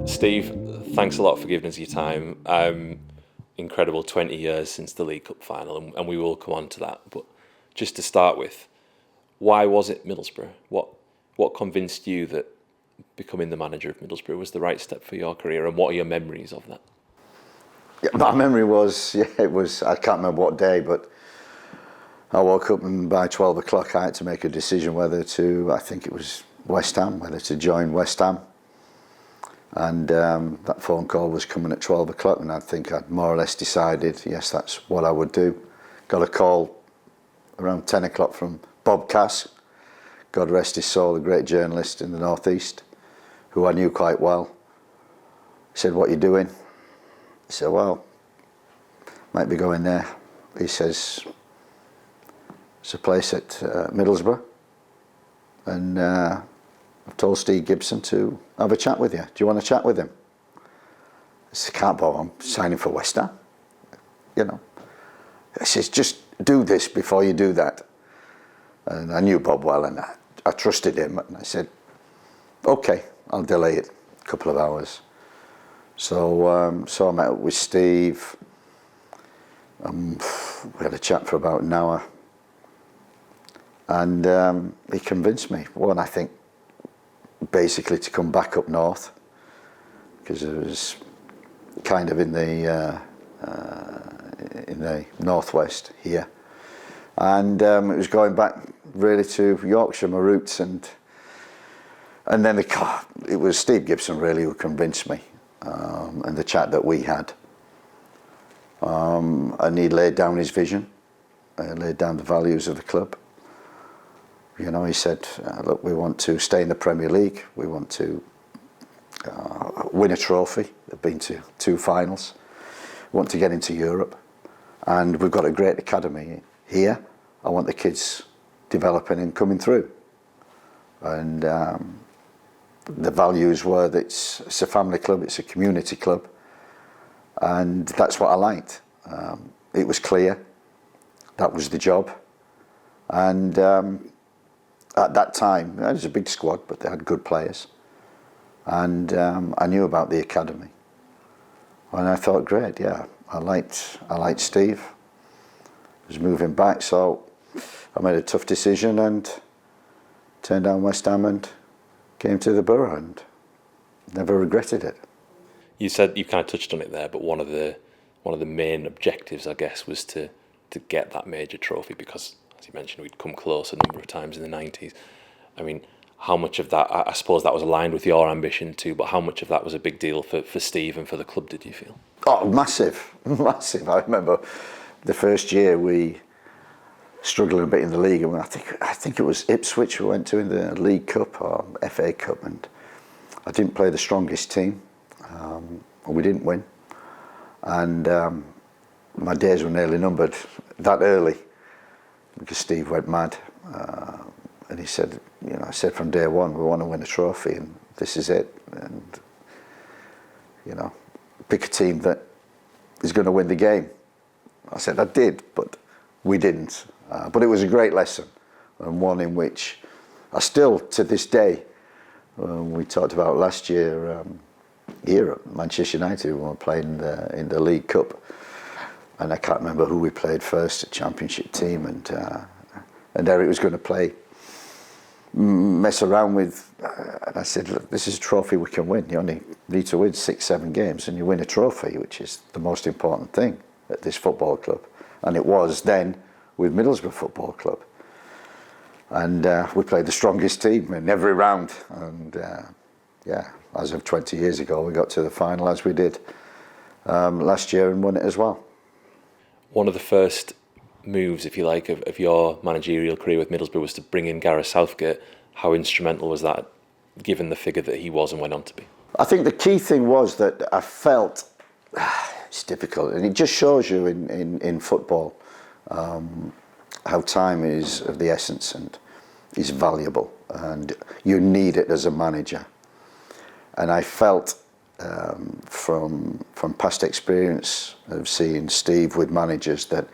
Steve, thanks a lot for giving us your time. Incredible 20 years since the League Cup final, and we will come on to that. But just to start with, why was it Middlesbrough? What convinced you that becoming the manager of Middlesbrough was the right step for your career, and what are your memories of that? Yeah, my memory was, it was, I can't remember what day, but I woke up and by 12 o'clock I had to make a decision whether to, I think it was West Ham, whether to join West Ham. And that phone call was coming at 12 o'clock, and I think I'd more or less decided, yes, that's what I would do. Got a call around 10 o'clock from Bob Cass, God rest his soul, a great journalist in the North East, who I knew quite well. He said, "What are you doing?" I said, "Well, might be going there." He says, "It's a place at Middlesbrough, and I've told Steve Gibson to have a chat with you. Do you want to chat with him?" I said, "Can't bother, I'm signing for West Ham, you know." He says, "Just do this before you do that." And I knew Bob well, and I trusted him, and I said, "Okay, I'll delay it a couple of hours." So I met up with Steve. We had a chat for about an hour, and he convinced me. One, I think, basically to come back up north, because it was kind of in the northwest here, and it was going back really to Yorkshire, my roots, and then it was Steve Gibson really who convinced me, and the chat that we had, and he laid down his vision, laid down the values of the club. You know, he said, "Look, we want to stay in the Premier League. We want to win a trophy. They've been to 2 finals. We want to get into Europe, and we've got a great academy here. I want the kids developing and coming through." And the values were that it's a family club, it's a community club, and that's what I liked. It was clear that was the job, and at that time, it was a big squad, but they had good players. And I knew about the academy. And I thought, great, yeah, I liked Steve. I was moving back, so I made a tough decision and turned down West Ham and came to the Boro, and never regretted it. You said, you kind of touched on it there, but one of the main objectives, I guess, was to get that major trophy, because, as you mentioned, we'd come close a number of times in the 90s. I mean, how much of that, I suppose that was aligned with your ambition too, but how much of that was a big deal for Steve and for the club, did you feel? Oh, massive, massive. I remember the first year we struggled a bit in the league, and I think it was Ipswich we went to in the League Cup or FA Cup, and I didn't play the strongest team, and we didn't win. And my days were nearly numbered that early, because Steve went mad, and he said, you know, I said from day one, we want to win a trophy, and this is it, and you know, pick a team that is going to win the game. I said I did, but we didn't. But it was a great lesson, and one in which I still, to this day, we talked about last year here at Manchester United when we were playing in the League Cup, and I can't remember who we played first, a championship team, and Eric was going to mess around with, and I said, look, this is a trophy we can win. You only need to win 6-7 games and you win a trophy, which is the most important thing at this football club. And it was then with Middlesbrough Football Club. And we played the strongest team in every round, and yeah, as of 20 years ago, we got to the final as we did last year and won it as well. One of the first moves, if you like, of your managerial career with Middlesbrough was to bring in Gareth Southgate. How instrumental was that, given the figure that he was and went on to be? I think the key thing was that I felt, it's difficult, and it just shows you in football how time is of the essence and is valuable, and you need it as a manager. And I felt from past experience of seeing Steve with managers that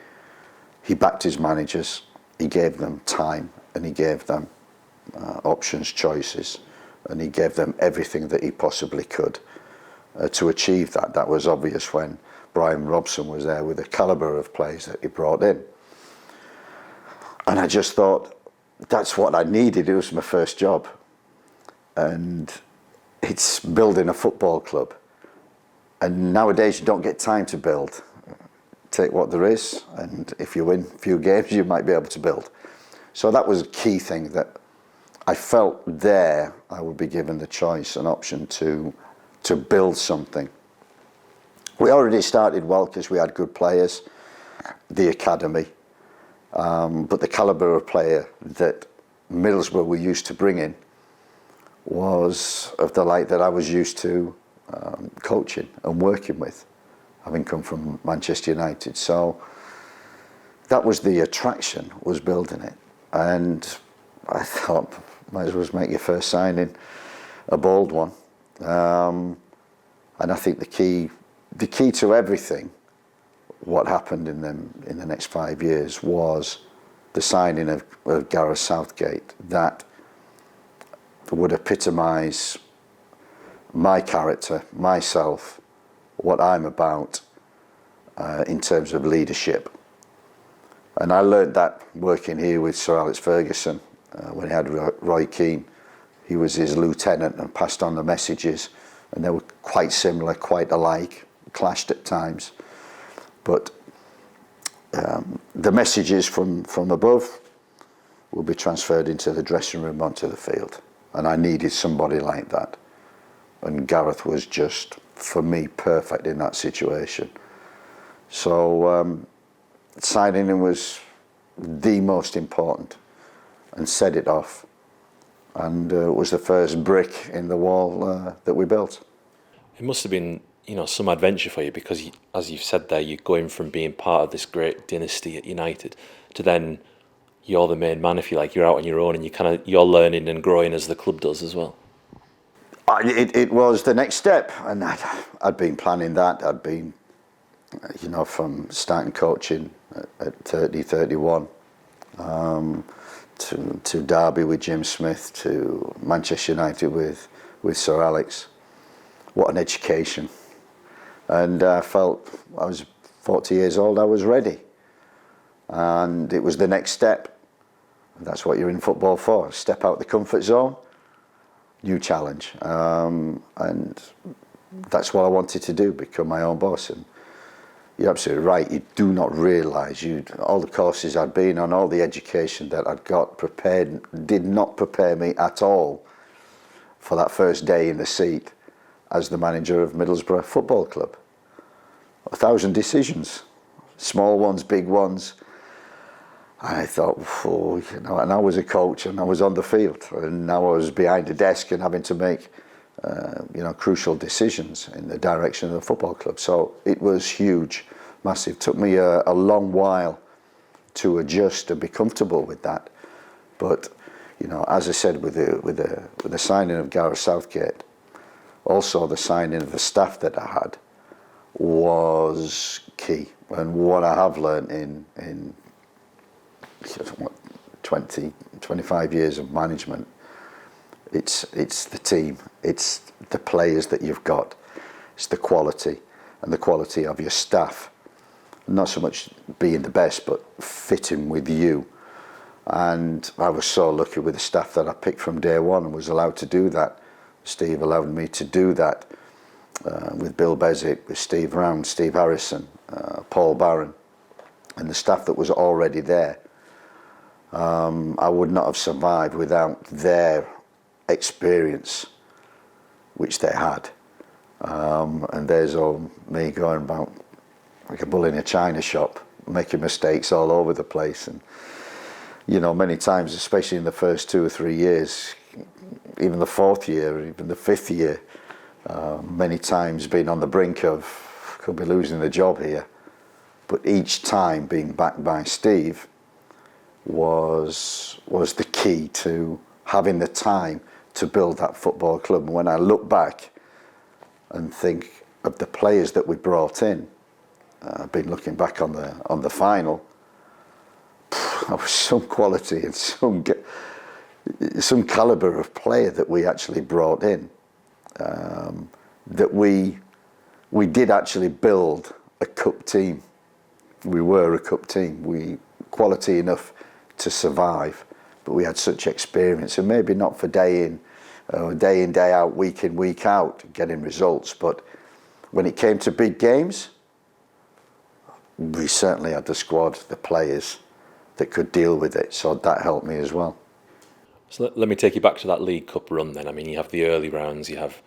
he backed his managers, he gave them time, and he gave them options, choices, and he gave them everything that he possibly could to achieve that. That was obvious when Brian Robson was there with the calibre of players that he brought in. And I just thought, that's what I needed. It was my first job. And it's building a football club. And nowadays you don't get time to build. Take what there is, and if you win a few games, you might be able to build. So that was a key thing that I felt there I would be given the choice and option to build something. We already started well because we had good players, the academy, but the calibre of player that Middlesbrough were used to bringing was of the like that I was used to coaching and working with, having come from Manchester United. So that was the attraction, was building it. And I thought, might as well make your first signing a bold one. And I think the key to everything, what happened in the next 5 years, was the signing of Gareth Southgate. That would epitomise my character, myself, what I'm about in terms of leadership. And I learned that working here with Sir Alex Ferguson when he had Roy Keane. He was his lieutenant and passed on the messages, and they were quite similar, quite alike, clashed at times. But the messages from above will be transferred into the dressing room onto the field. And I needed somebody like that. And Gareth was just, for me, perfect in that situation. So signing him was the most important, and set it off. And it was the first brick in the wall that we built. It must have been, some adventure for you, because as you've said there, you're going from being part of this great dynasty at United to then you're the main man, if you like. You're out on your own, and you're learning and growing as the club does as well. It was the next step, and I'd been planning that. I'd been, from starting coaching at 30, 31, to Derby with Jim Smith, to Manchester United with Sir Alex. What an education. And I felt I was 40 years old, I was ready. And it was the next step. And that's what you're in football for, step out the comfort zone. New challenge, and that's what I wanted to do, become my own boss. And you're absolutely right, you do not realise, all the courses I'd been on, all the education that I'd got did not prepare me at all for that first day in the seat as the manager of Middlesbrough Football Club. 1,000 decisions, small ones, big ones. I thought, and I was a coach, and I was on the field, and now I was behind a desk and having to make, crucial decisions in the direction of the football club. So it was huge, massive. It took me a long while to adjust and be comfortable with that. But, as I said, with the signing of Gareth Southgate, also the signing of the staff that I had was key. And what I have learned in 25 years of management, it's the team, it's the players that you've got, it's the quality, and the quality of your staff. Not so much being the best, but fitting with you. And I was so lucky with the staff that I picked from day one and was allowed to do that. Steve allowed me to do that with Bill Bezic, with Steve Round, Steve Harrison, Paul Barron, and the staff that was already there. I would not have survived without their experience, which they had. And there's all me going about like a bull in a china shop, making mistakes all over the place. And, many times, especially in the first 2 or 3 years, even the 4th year, even the 5th year, many times being on the brink of, could be losing the job here. But each time being backed by Steve was the key to having the time to build that football club. And when I look back and think of the players that we brought in, I've been looking back on the final, there was some quality and some calibre of player that we actually brought in, that we we did actually build a cup team. We were a cup team. We quality enough to survive, but we had such experience, and maybe not for day in, day out, week in, week out, getting results. But when it came to big games, we certainly had the squad, the players that could deal with it. So that helped me as well. So let me take you back to that League Cup run then. I mean, you have the early rounds, you have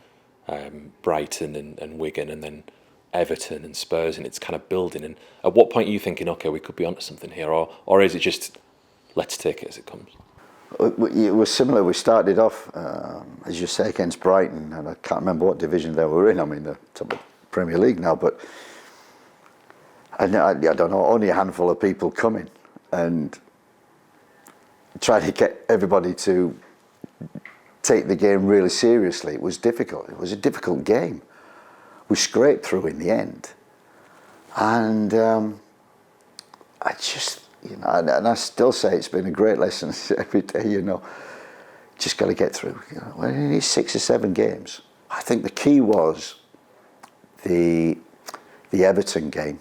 Brighton and Wigan, and then Everton and Spurs, and it's kind of building. And at what point are you thinking, okay, we could be onto something here, or is it just let's take it as it comes? It was similar. We started off, as you say, against Brighton, and I can't remember what division they were in. I mean, the top of Premier League now, but I don't know, only a handful of people coming, and trying to get everybody to take the game really seriously. It was difficult. It was a difficult game. We scraped through in the end, and I just, and I still say it's been a great lesson every day. Just got to get through. Well, you need 6 or 7 games. I think the key was the Everton game,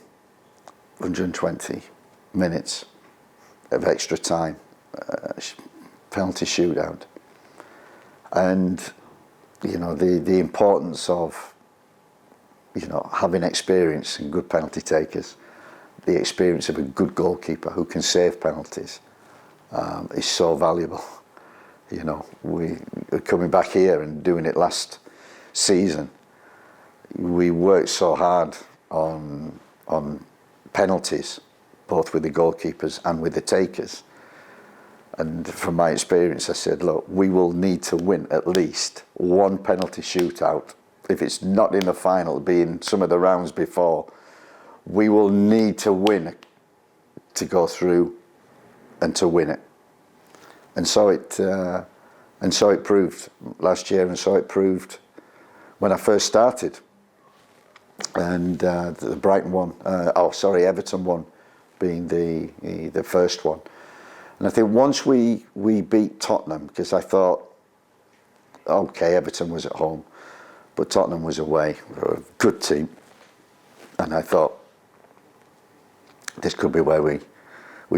120 minutes of extra time, penalty shootout, and the importance of having experience and good penalty takers, the experience of a good goalkeeper who can save penalties is so valuable. We coming back here and doing it last season. We worked so hard on penalties, both with the goalkeepers and with the takers. And from my experience, I said, look, we will need to win at least one penalty shootout. If it's not in the final, it'll be in some of the rounds before. We will need to win to go through and to win it. And so it proved last year, and so it proved when I first started. And the Brighton one, Everton one being the first one. And I think once we beat Tottenham, because I thought, okay, Everton was at home, but Tottenham was away. They were a good team. And I thought, this could be where we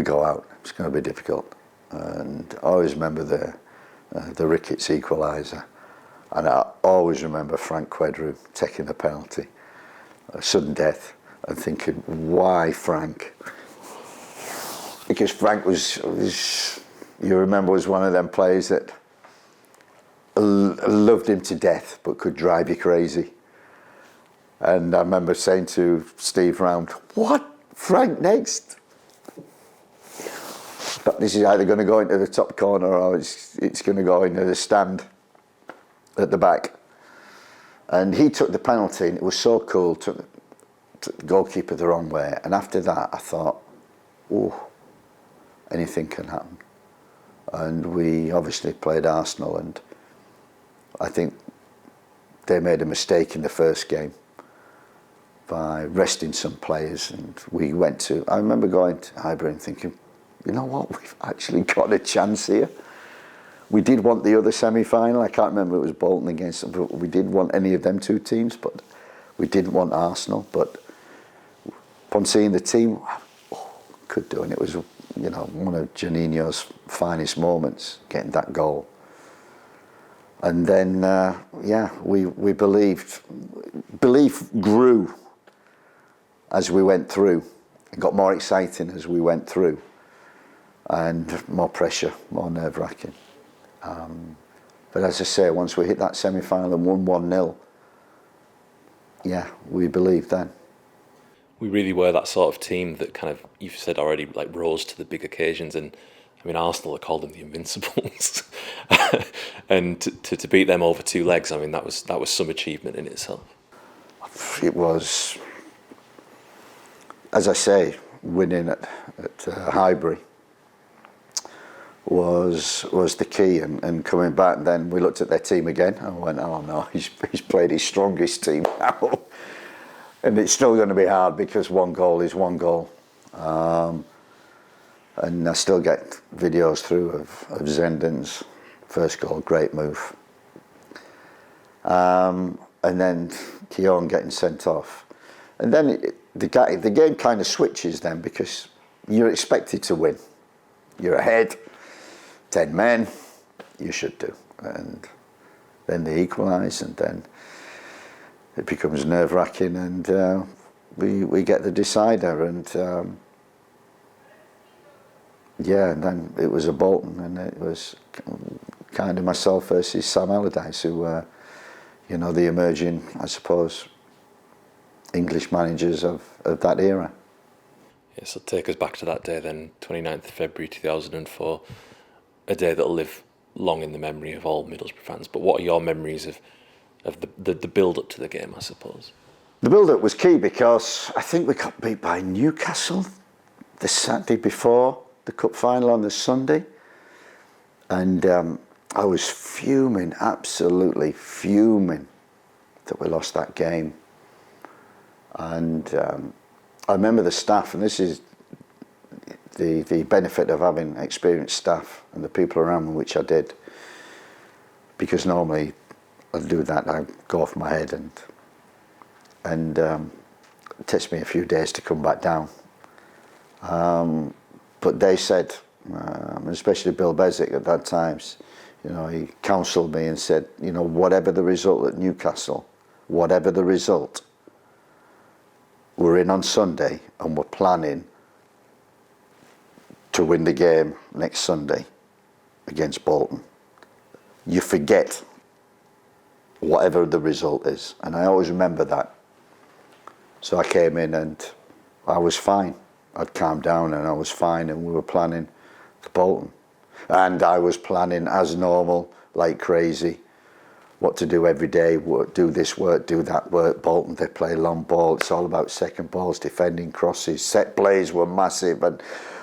go out. It's going to be difficult. And I always remember the Ricketts equaliser. And I always remember Frank Quedru taking the penalty, a sudden death, and thinking, why Frank? Because Frank was one of them players that loved him to death, but could drive you crazy. And I remember saying to Steve Round, what? Frank next? But this is either going to go into the top corner or it's going to go into the stand at the back. And he took the penalty, and it was so cool, took the goalkeeper the wrong way. And after that, I thought, oh, anything can happen. And we obviously played Arsenal, and I think they made a mistake in the first game by resting some players, and I remember going to Highbury and thinking, you know what, we've actually got a chance here. We did want the other semi-final. I can't remember, it was Bolton against them, but we didn't want any of them two teams, but we didn't want Arsenal. But upon seeing the team, could do, and it was one of Janino's finest moments, getting that goal. And then we belief grew as we went through. It got more exciting as we went through, and more pressure, more nerve-wracking. But as I say, once we hit that semi-final and won 1-0, we believed then. We really were that sort of team that kind of, you've said already, like rose to the big occasions. And I mean, Arsenal have called them the Invincibles. And to beat them over 2 legs, I mean, that was some achievement in itself. It was, as I say, winning at Highbury was the key, and coming back. And then we looked at their team again and went, oh no, he's played his strongest team now. And it's still going to be hard because 1 goal is 1 goal. And I still get videos through of Zenden's first goal, great move. And and then Keown getting sent off. And then the game kind of switches then, because you're expected to win. You're ahead, 10 men, you should do. And then they equalise, and then it becomes nerve-wracking, and we get the decider, and and then it was a Bolton, and it was kind of myself versus Sam Allardyce, who the emerging, I suppose, English managers of that era. Yeah, so take us back to that day then, 29th of February 2004, a day that'll live long in the memory of all Middlesbrough fans. But what are your memories of the build-up to the game, I suppose? The build-up was key because I think we got beat by Newcastle the Saturday before the cup final on the Sunday. And I was fuming, absolutely fuming, that we lost that game. And I remember the staff, and this is the benefit of having experienced staff and the people around me, which I did, because normally I'd do that, I'd go off my head, and it takes me a few days to come back down. But they said, especially Bill Beswick at that time, he counselled me and said, whatever the result at Newcastle, whatever the result, we're in on Sunday and we're planning to win the game next Sunday against Bolton. You forget whatever the result is. And I always remember that. So I came in and I was fine. I'd calmed down and I was fine, and we were planning for Bolton. And I was planning as normal, like crazy, what to do every day, do this work, do that work. Bolton, they play long ball. It's all about second balls, defending crosses. Set plays were massive, and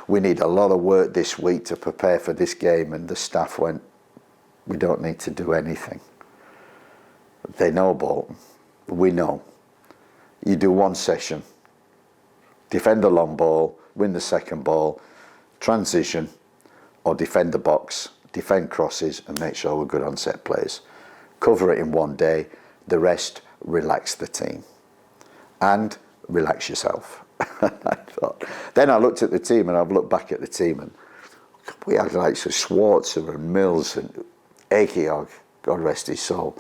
we need a lot of work this week to prepare for this game. And the staff went, we don't need to do anything. They know Bolton. We know. You do one session, defend the long ball, win the second ball, transition, or defend the box, defend crosses, and make sure we're good on set plays. Cover it in one day. The rest, relax the team and relax yourself. I thought. Then I looked at the team, and I've looked back at the team, and we had like Schwarzer and Mills and Egeog, God rest his soul,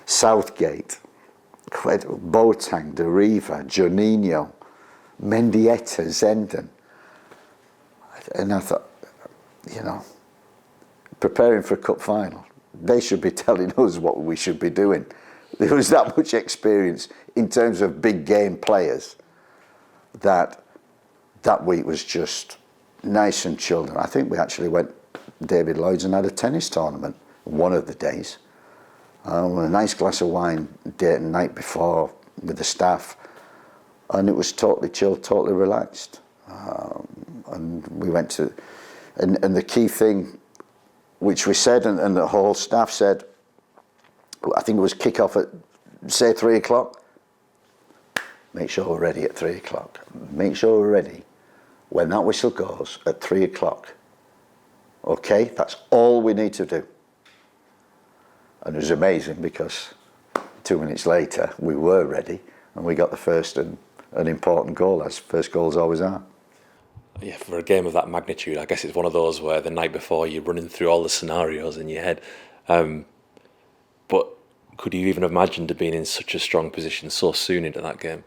Southgate, Boateng, De Riva, Juninho, Mendieta, Zenden. And I thought, preparing for a cup final, they should be telling us what we should be doing. There was that much experience in terms of big game players that week was just nice and chilled. And I think we actually went David Lloyd's and had a tennis tournament one of the days. A nice glass of wine the night before with the staff, and it was totally chilled, totally relaxed. And we went to, and the key thing, which we said, and the whole staff said, I think it was kick-off at, say, 3 o'clock. Make sure we're ready at 3 o'clock. Make sure we're ready when that whistle goes at 3 o'clock. Okay, that's all we need to do. And it was amazing, because 2 minutes later we were ready, and we got the first and an important goal, as first goals always are. Yeah, for a game of that magnitude, I guess it's one of those where the night before you're running through all the scenarios in your head. But could you even have imagined being in such a strong position so soon into that game?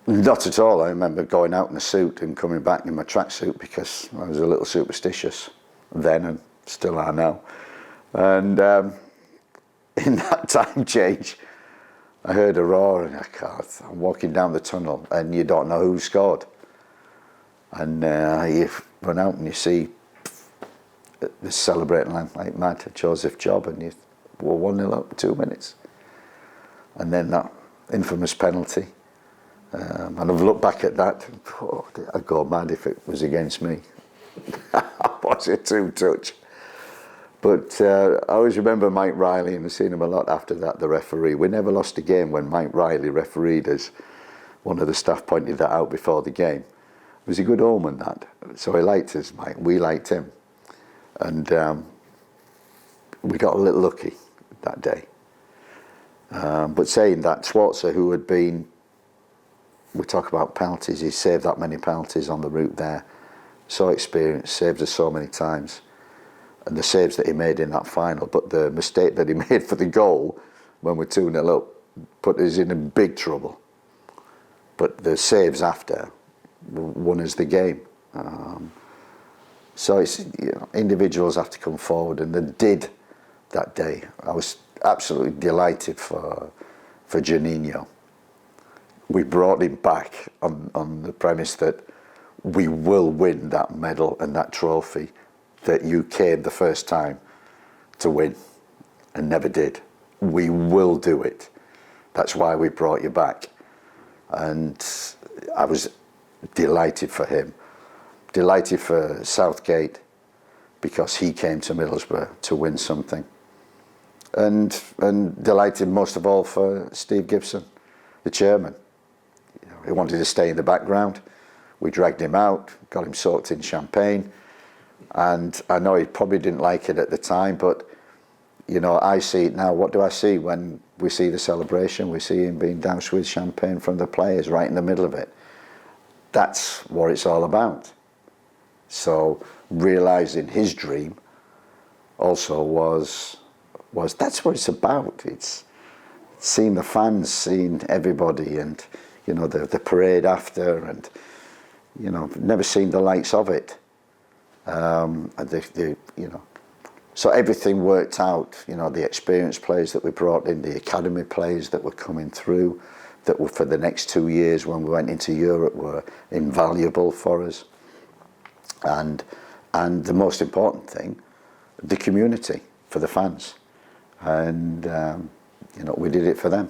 Not at all. I remember going out in a suit and coming back in my tracksuit, because I was a little superstitious then, and still are now. And in that time change, I heard a roar, and I'm walking down the tunnel, and you don't know who scored. And you run out and you see the celebrating like mad, Joseph Job, and you were 1-0 up, 2 minutes. And then that infamous penalty. And I've looked back at that, and I'd go mad if it was against me. Was it too touch? But I always remember Mike Riley, and I've seen him a lot after that, the referee. We never lost a game when Mike Riley refereed us. One of the staff pointed that out before the game. It was a good omen, that. So he liked us, Mike. We liked him. And we got a little lucky that day. But saying that, Schwarzer, who had been, we talk about penalties, he saved that many penalties on the route there, so experienced, saved us so many times, and the saves that he made in that final, but the mistake that he made for the goal when we're 2-0 up put us in big trouble. But the saves after won us the game. So it's, individuals have to come forward, and they did that day. I was absolutely delighted for Juninho. We brought him back on the premise that we will win that medal and that trophy that you came the first time to win and never did. We will do it. That's why we brought you back. And I was delighted for him. Delighted for Southgate because he came to Middlesbrough to win something. And delighted most of all for Steve Gibson, the chairman. He wanted to stay in the background. We dragged him out, got him soaked in champagne. And I know he probably didn't like it at the time, but I see it now. What do I see when we see the celebration? We see him being doused with champagne from the players right in the middle of it. That's what it's all about. So realising his dream also was that's what it's about. It's seeing the fans, seeing everybody, and the parade after, and never seen the likes of it. And so everything worked out. The experienced players that we brought in, the academy players that were coming through, that were for the next 2 years when we went into Europe, were invaluable for us. And the most important thing, the community, for the fans. And we did it for them.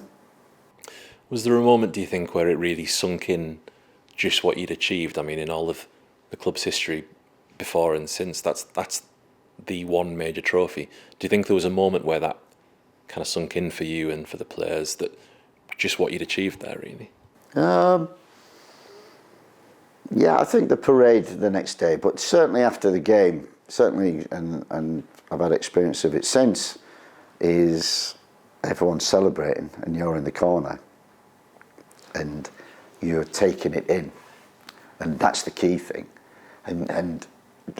Was there a moment, do you think, where it really sunk in just what you'd achieved? I mean, in all of the club's history before and since, that's the one major trophy. Do you think there was a moment where that kind of sunk in for you and for the players, that just what you'd achieved there, really? Yeah, I think the parade the next day, but certainly after the game, and I've had experience of it since, is everyone's celebrating and you're in the corner and you're taking it in, and that's the key thing. And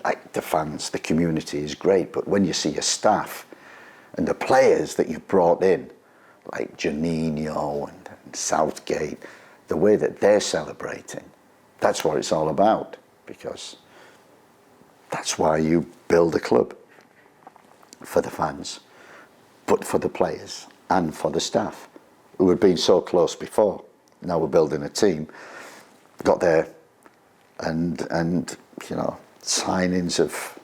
like the fans, the community is great, but when you see your staff and the players that you've brought in, like Juninho and Southgate, the way that they're celebrating, that's what it's all about, because that's why you build a club, for the fans, but for the players and for the staff who had been so close before. Now we're building a team, got there, and signings of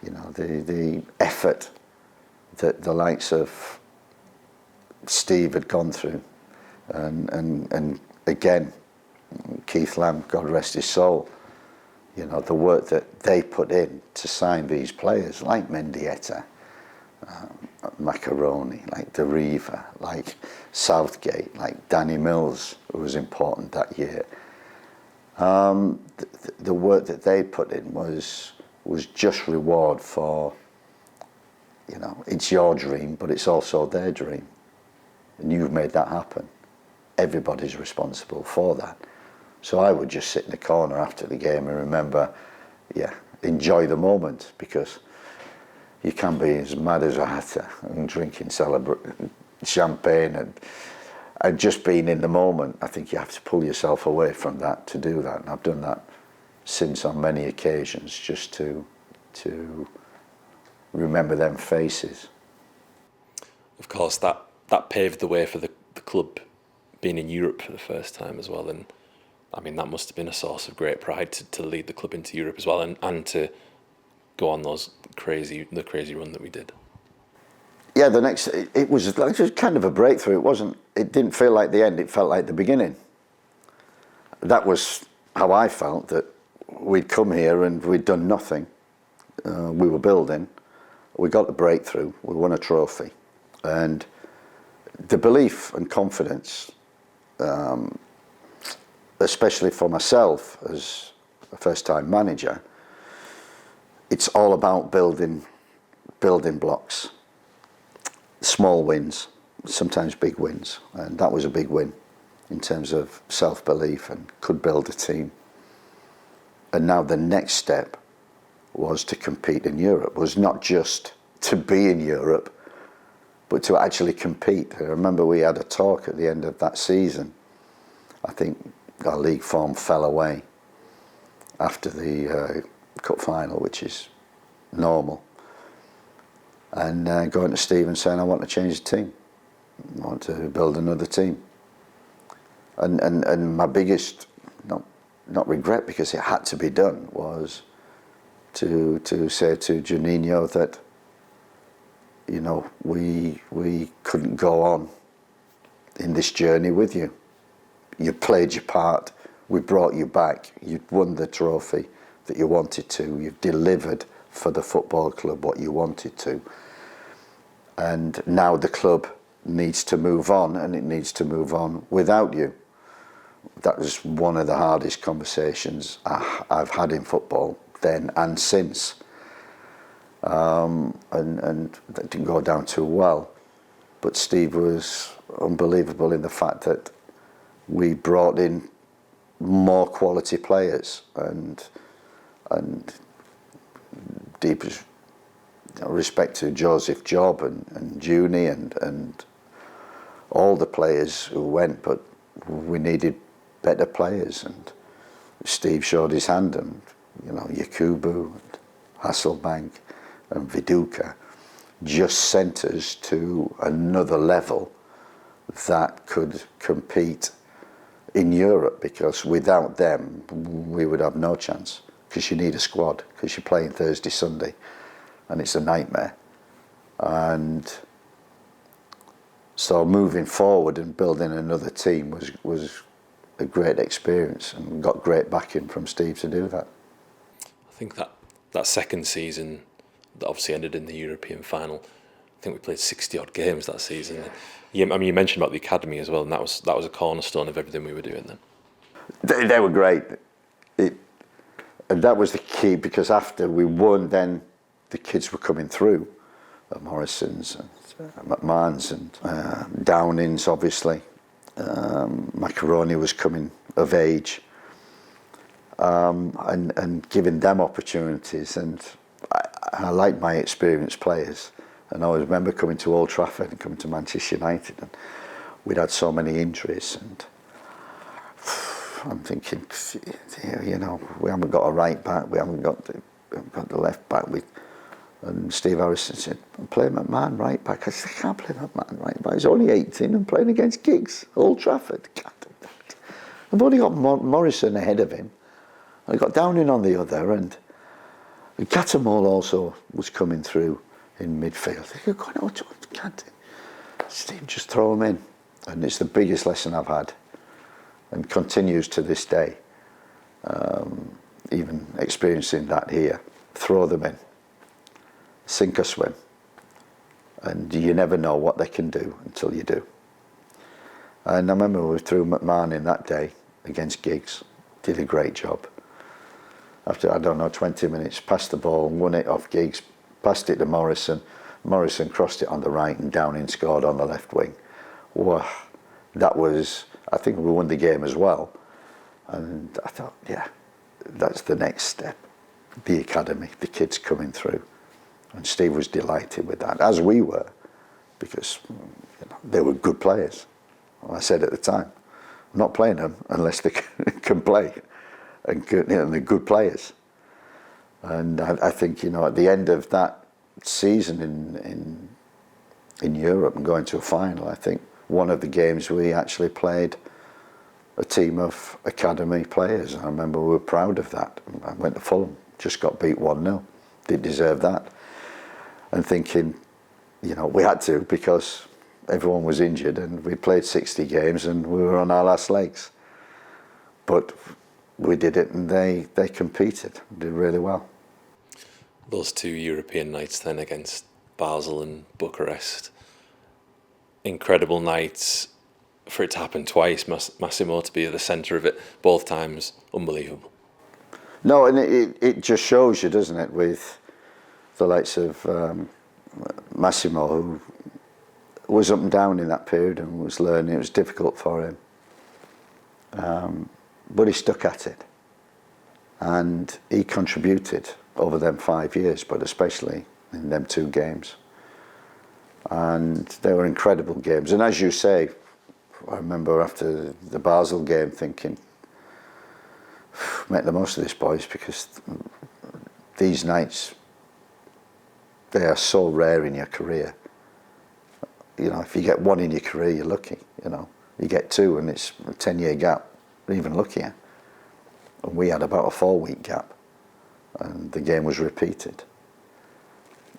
the effort that the likes of Steve had gone through, and again Keith Lamb, God rest his soul, the work that they put in to sign these players like Mendieta, Macaroni, like De Riva, like Southgate, like Danny Mills, who was important that year. The work that they put in was just reward for, it's your dream, but it's also their dream. And you've made that happen. Everybody's responsible for that. So I would just sit in the corner after the game and remember, enjoy the moment, because you can be as mad as a hatter and drinking champagne and just being in the moment. I think you have to pull yourself away from that to do that. And I've done that since on many occasions, just to remember them faces. Of course, that paved the way for the club being in Europe for the first time as well. And I mean, that must have been a source of great pride to lead the club into Europe as well, and to go on the crazy run that we did. Yeah, it was kind of a breakthrough. It didn't feel like the end, it felt like the beginning. That was how I felt, that we'd come here and we'd done nothing. We were building, we got the breakthrough, we won a trophy. And the belief and confidence, especially for myself as a first-time manager, it's all about building blocks, small wins, sometimes big wins, and that was a big win in terms of self-belief and could build a team. And now the next step was to compete in Europe, was not just to be in Europe, but to actually compete. I remember we had a talk at the end of that season. I think our league form fell away after the cup final, which is normal. And going to Steve and saying, I want to change the team. I want to build another team. And my biggest, not regret, because it had to be done, was to say to Juninho that, you know, we couldn't go on in this journey with you. You played your part. We brought you back. You'd won the trophy that you wanted to. You've delivered for the football club what you wanted to. And now the club needs to move on, and it needs to move on without you. That was one of the hardest conversations I've had in football then and since. And that didn't go down too well. But Steve was unbelievable in the fact that we brought in more quality players, and deepest respect to Joseph Job and Junie and all the players who went, but we needed better players, and Steve showed his hand, and you know, Yakubu and Hasselbank and Viduka just sent us to another level that could compete in Europe, because without them we would have no chance, because you need a squad, because you're playing Thursday, Sunday, and it's a nightmare. And so moving forward and building another team was a great experience, and got great backing from Steve to do that. I think that second season that obviously ended in the European final, I think we played 60 odd games that season. Yeah, I mean, you mentioned about the academy as well, and that was a cornerstone of everything we were doing then. They were great. And that was the key, because after we won, then the kids were coming through, Morrisons and McMahons and Downings, obviously. Macaroni was coming of age, and giving them opportunities. And I like my experienced players. And I always remember coming to Old Trafford and coming to Manchester United, and we'd had so many injuries, and I'm thinking, you know, we haven't got a right back, we haven't got the left back. And Steve Harrison said, play McMahon right back. I said, I can't play McMahon right back. He's only 18 and playing against Giggs, Old Trafford. Can't do that. I've only got Morrison ahead of him. I got Downing on the other, and Catamol also was coming through in midfield. You're going, oh, can't Steve, just throw him in. And it's the biggest lesson I've had, and continues to this day. Even experiencing that here. Throw them in. Sink or swim. And you never know what they can do until you do. And I remember we threw McMahon in that day against Giggs. Did a great job. After, I don't know, 20 minutes, passed the ball, won it off Giggs, passed it to Morrison. Morrison crossed it on the right, and Downing scored on the left wing. Wow, that was, I think we won the game as well. And I thought, yeah, that's the next step. The academy, the kids coming through. And Steve was delighted with that, as we were, because you know, they were good players. I said at the time, I'm not playing them unless they can play, and they're good players. And I think, you know, at the end of that season in Europe and going to a final, I think one of the games we actually played a team of academy players. I remember we were proud of that. I went to Fulham, just got beat 1-0. Didn't deserve that. And thinking, you know, we had to, because everyone was injured and we played 60 games and we were on our last legs. But we did it, and they competed, did really well. Those two European nights then against Basel and Bucharest, incredible nights. For it to happen twice, Massimo to be at the centre of it both times, unbelievable. No, and it just shows you, doesn't it, with the likes of Massimo, who was up and down in that period and was learning. It was difficult for him. But he stuck at it. And he contributed over them 5 years, but especially in them 2 games. And they were incredible games. And as you say, I remember after the Basel game thinking, make the most of this, boys, because these nights, they are so rare in your career. You know, if you get 1 in your career, you're lucky, you know. You get 2 and it's a 10-year gap, even luckier. And we had about a 4-week gap, and the game was repeated.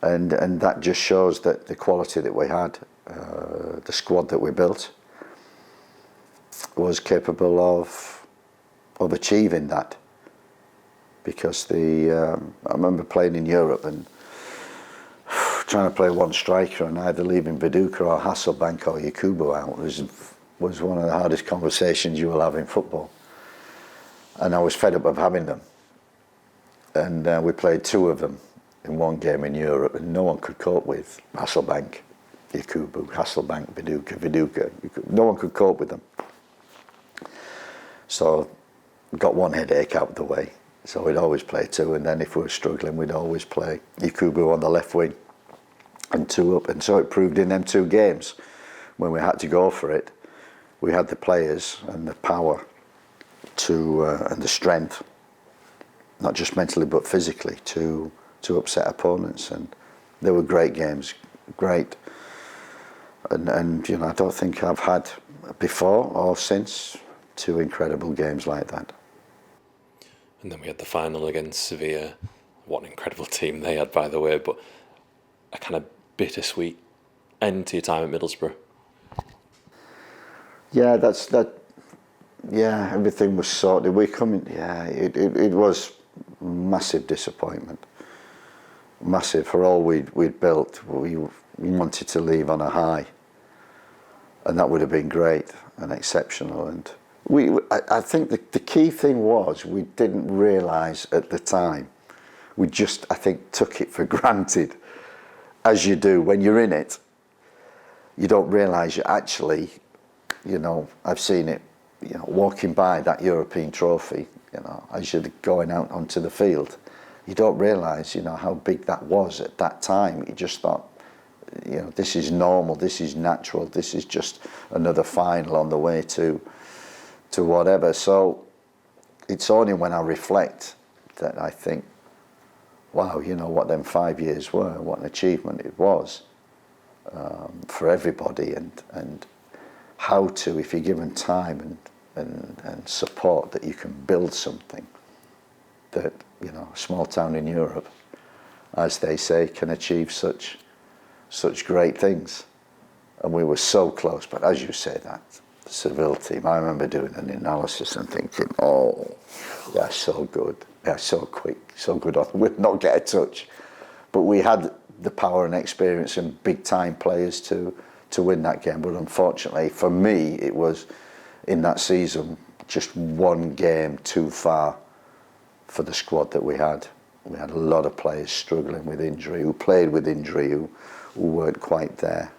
And that just shows that the quality that we had, the squad that we built, was capable of achieving that. Because I remember playing in Europe and trying to play one striker and either leaving Viduka or Hasselbank or Yakubu out was one of the hardest conversations you will have in football. And I was fed up of having them. And we played 2 of them in one game in Europe, and no one could cope with Hasselbank, Yakubu, Hasselbank, Viduka. No one could cope with them. So got one headache out of the way. So we'd always play 2, and then if we were struggling, we'd always play Yakubu on the left wing and 2 up. And so it proved in them 2 games, when we had to go for it, we had the players and the power and the strength, not just mentally but physically, to upset opponents. And they were great games, great. And you know, I don't think I've had before or since 2 incredible games like that. And then we had the final against Sevilla. What an incredible team they had, by the way, but a kind of bittersweet end to your time at Middlesbrough. Yeah, Yeah, everything was sorted. It was massive disappointment. Massive for all we'd built. We wanted to leave on a high, and that would have been great and exceptional. And I think the key thing was we didn't realise at the time. We just, I think, took it for granted, as you do when you're in it. You don't realise you actually, you know, I've seen it, you know, walking by that European trophy, you know, as you're going out onto the field. You don't realise, you know, how big that was at that time. You just thought, you know, this is normal, this is natural, this is just another final on the way to whatever. So it's only when I reflect that I think, wow, you know, what them 5 years were, what an achievement it was for everybody, and how to, if you're given time and support, that you can build something that, you know, a small town in Europe, as they say, can achieve such great things. And we were so close, but as you say, that the Seville team, I remember doing an analysis and thinking, oh, they're so good, they're so quick, so good, we'd not get a touch. But we had the power and experience and big time players to win that game. But unfortunately for me, it was in that season just 1 game too far for the squad that we had. We had a lot of players struggling with injury, who played with injury, who weren't quite there.